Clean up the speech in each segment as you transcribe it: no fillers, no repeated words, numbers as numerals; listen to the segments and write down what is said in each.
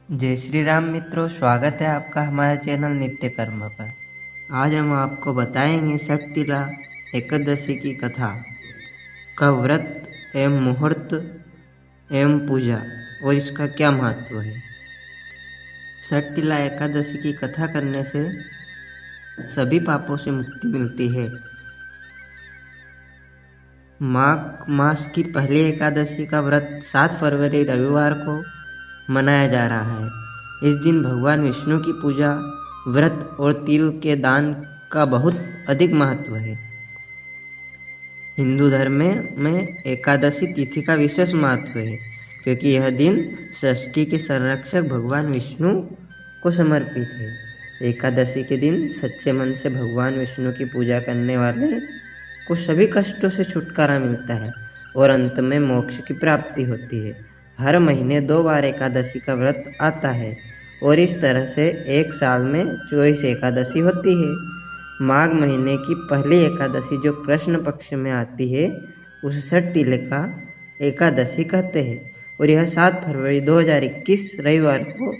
जय श्री राम मित्रों, स्वागत है आपका हमारे चैनल नित्य कर्म पर। आज हम आपको बताएंगे षटतिला एकादशी की कथा का व्रत एवं मुहूर्त एवं पूजा और इसका क्या महत्व है। षटतिला एकादशी की कथा करने से सभी पापों से मुक्ति मिलती है। माघ मास की पहली एकादशी का व्रत 7 फरवरी रविवार को मनाया जा रहा है। इस दिन भगवान विष्णु की पूजा, व्रत और तिल के दान का बहुत अधिक महत्व है। हिंदू धर्म में एकादशी तिथि का विशेष महत्व है, क्योंकि यह दिन सृष्टि के संरक्षक भगवान विष्णु को समर्पित है। एकादशी के दिन सच्चे मन से भगवान विष्णु की पूजा करने वाले को सभी कष्टों से छुटकारा मिलता है और अंत में मोक्ष की प्राप्ति होती है। हर महीने 2 बार एकादशी का व्रत आता है और इस तरह से एक साल में 24 एकादशी होती है। माघ महीने की पहली एकादशी जो कृष्ण पक्ष में आती है उसे षटतिला एकादशी कहते हैं और यह 7 फरवरी 2021 रविवार को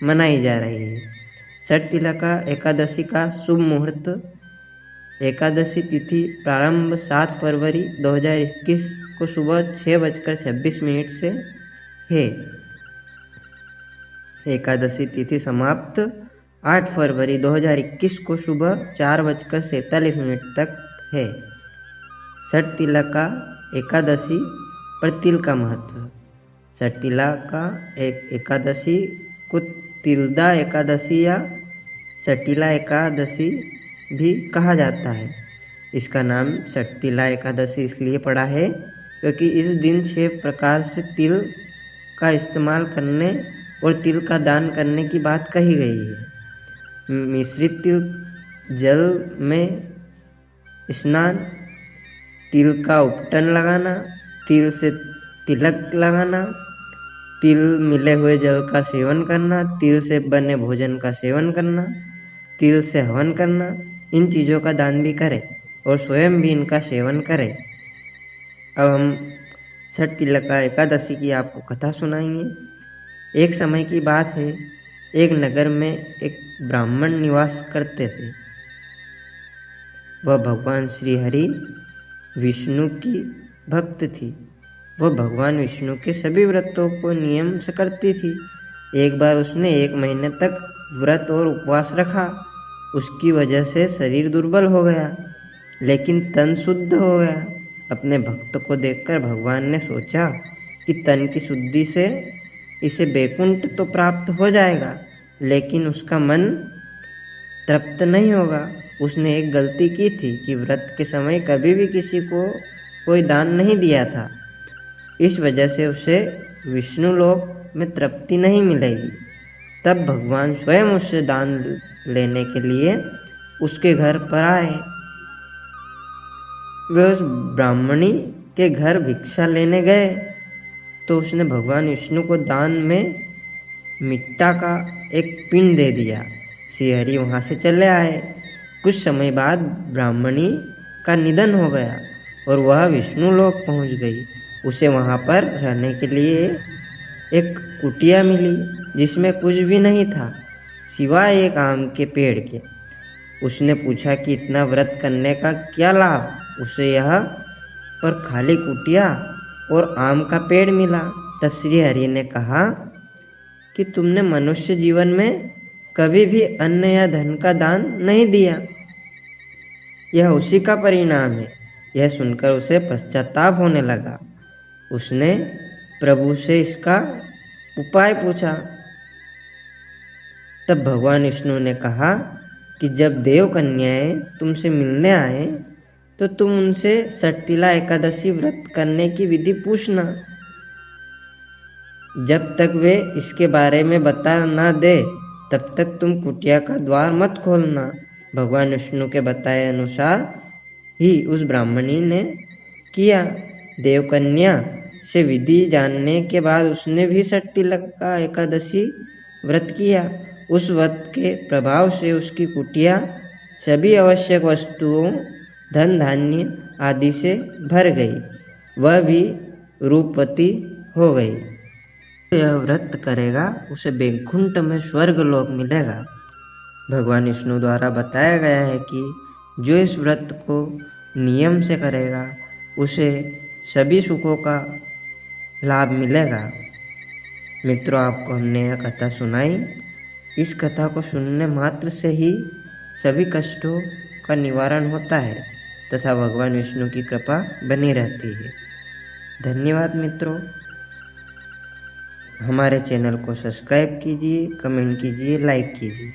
मनाई जा रही है। षटतिला एकादशी का शुभ मुहूर्त एकादशी तिथि प्रारंभ 7 फरवरी 2021 को सुबह 6:26 से है। एकादशी तिथि समाप्त 8 फरवरी 2021 को सुबह 4:47 तक है। षटतिला एकादशी पर तिल का महत्व। षटतिला एकादशी को तिलदा एकादशी या षटतिला एकादशी भी कहा जाता है। इसका नाम षटतिला एकादशी इसलिए पड़ा है क्योंकि इस दिन 6 प्रकार से तिल का इस्तेमाल करने और तिल का दान करने की बात कही गई है। मिश्रित तिल जल में स्नान, तिल का उपटन लगाना, तिल से तिलक लगाना, तिल मिले हुए जल का सेवन करना, तिल से बने भोजन का सेवन करना, तिल से हवन करना, इन चीज़ों का दान भी करें और स्वयं भी इनका सेवन करें। अब हम षटतिला एकादशी की आपको कथा सुनाएंगे। एक समय की बात है, एक नगर में एक ब्राह्मण निवास करते थे। वह भगवान श्री हरि विष्णु की भक्त थी। वह भगवान विष्णु के सभी व्रतों को नियम से करती थी। एक बार उसने 1 महीने तक व्रत और उपवास रखा। उसकी वजह से शरीर दुर्बल हो गया, लेकिन तन शुद्ध हो गया। अपने भक्त को देखकर भगवान ने सोचा कि तन की शुद्धि से इसे वैकुंठ तो प्राप्त हो जाएगा, लेकिन उसका मन तृप्त नहीं होगा। उसने एक गलती की थी कि व्रत के समय कभी भी किसी को कोई दान नहीं दिया था। इस वजह से उसे विष्णु लोक में तृप्ति नहीं मिलेगी। तब भगवान स्वयं उससे दान लेने के लिए उसके घर पर आए। वे उस ब्राह्मणी के घर भिक्षा लेने गए तो उसने भगवान विष्णु को दान में मिट्टा का एक पिंड दे दिया। श्री हरि वहाँ से चले आए। कुछ समय बाद ब्राह्मणी का निधन हो गया और वह विष्णु लोक पहुँच गई। उसे वहाँ पर रहने के लिए एक कुटिया मिली जिसमें कुछ भी नहीं था सिवाय एक आम के पेड़ के। उसने पूछा कि इतना व्रत करने का क्या लाभ। उसे यह पर खाली कुटिया और आम का पेड़ मिला। तब श्री हरि ने कहा कि तुमने मनुष्य जीवन में कभी भी अन्न या धन का दान नहीं दिया, यह उसी का परिणाम है। यह सुनकर उसे पश्चाताप होने लगा। उसने प्रभु से इसका उपाय पूछा। तब भगवान विष्णु ने कहा कि जब देव कन्याएं तुमसे मिलने आए तो तुम उनसे षटतिला एकादशी व्रत करने की विधि पूछना। जब तक वे इसके बारे में बता ना दे तब तक तुम कुटिया का द्वार मत खोलना। भगवान विष्णु के बताए अनुसार ही उस ब्राह्मणी ने किया। देवकन्या से विधि जानने के बाद उसने भी षटतिला एकादशी व्रत किया। उस व्रत के प्रभाव से उसकी कुटिया सभी आवश्यक वस्तुओं, धन धान्य आदि से भर गई। वह भी रूपवती हो गई। यह व्रत करेगा उसे वैकुंठ में स्वर्ग लोक मिलेगा। भगवान विष्णु द्वारा बताया गया है कि जो इस व्रत को नियम से करेगा उसे सभी सुखों का लाभ मिलेगा। मित्रों, आपको हमने यह कथा सुनाई। इस कथा को सुनने मात्र से ही सभी कष्टों का निवारण होता है तथा भगवान विष्णु की कृपा बनी रहती है। धन्यवाद मित्रों। हमारे चैनल को सब्सक्राइब कीजिए, कमेंट कीजिए, लाइक कीजिए।